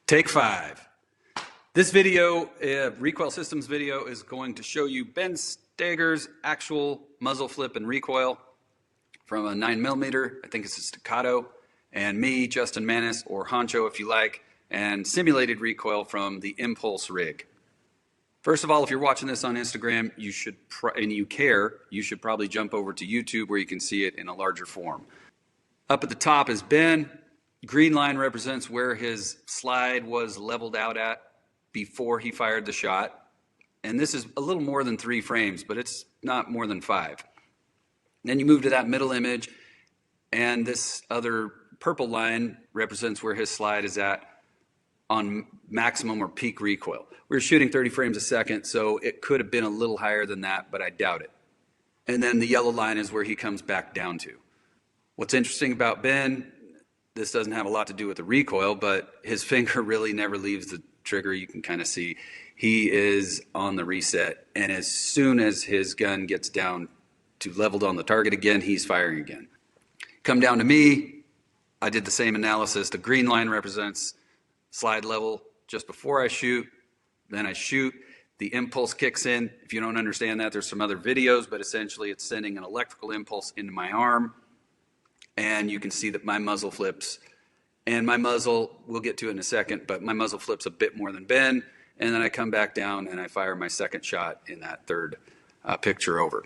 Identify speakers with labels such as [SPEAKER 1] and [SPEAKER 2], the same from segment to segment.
[SPEAKER 1] Take 5. This video, Recoil Systems video, is going to show you Ben Stoeger's actual muzzle flip and recoil from a 9mm, I think it's a staccato, and me, Justin Manis, or Honcho if you like, and simulated recoil from the Impulse rig. First of all, if you're watching this on Instagram, you should you should probably jump over to YouTube where you can see it in a larger form. Up at the top is Ben. Green line represents where his slide was leveled out at before he fired the shot. And this is a little more than 3 frames, but it's not more than 5. Then you move to that middle image, and this other purple line represents where his slide is at on maximum or peak recoil. We were shooting 30 frames a second, so it could have been a little higher than that, but I doubt it. And then the yellow line is where he comes back down to. What's interesting about Ben, this doesn't have a lot to do with the recoil, but his finger really never leaves the trigger. You can kind of see he is on the reset, and as soon as his gun gets down to leveled on the target again, he's firing again. Come down to me, I did the same analysis. The green line represents slide level just before I shoot, then I shoot, the impulse kicks in. If you don't understand that, there's some other videos, but essentially it's sending an electrical impulse into my arm, and you can see that my muzzle flips. And my muzzle, we'll get to it in a second, but my muzzle flips a bit more than Ben, and then I come back down and I fire my second shot in that third picture over.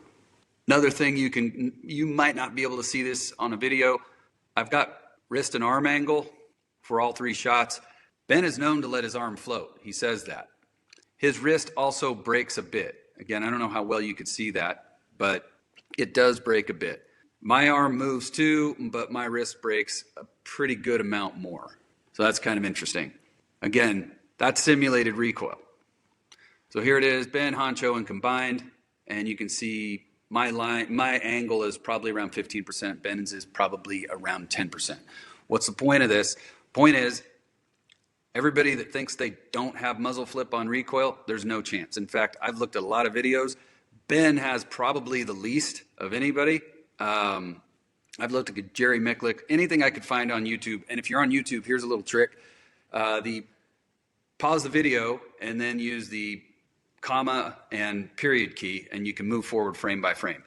[SPEAKER 1] Another thing, you might not be able to see this on a video. I've got wrist and arm angle for all 3 shots. Ben is known to let his arm float. He says that. His wrist also breaks a bit. Again, I don't know how well you could see that, but it does break a bit. My arm moves too, but my wrist breaks a pretty good amount more. So that's kind of interesting. Again, that's simulated recoil. So here it is, Ben, Honcho, and combined, and you can see my angle is probably around 15%. Ben's is probably around 10%. What's the point of this? Point is, everybody that thinks they don't have muzzle flip on recoil, there's no chance. In fact, I've looked at a lot of videos. Ben has probably the least of anybody. I've looked at Jerry Micklick, anything I could find on YouTube. And if you're on YouTube, here's a little trick. Pause the video and then use the comma and period key, and you can move forward frame by frame.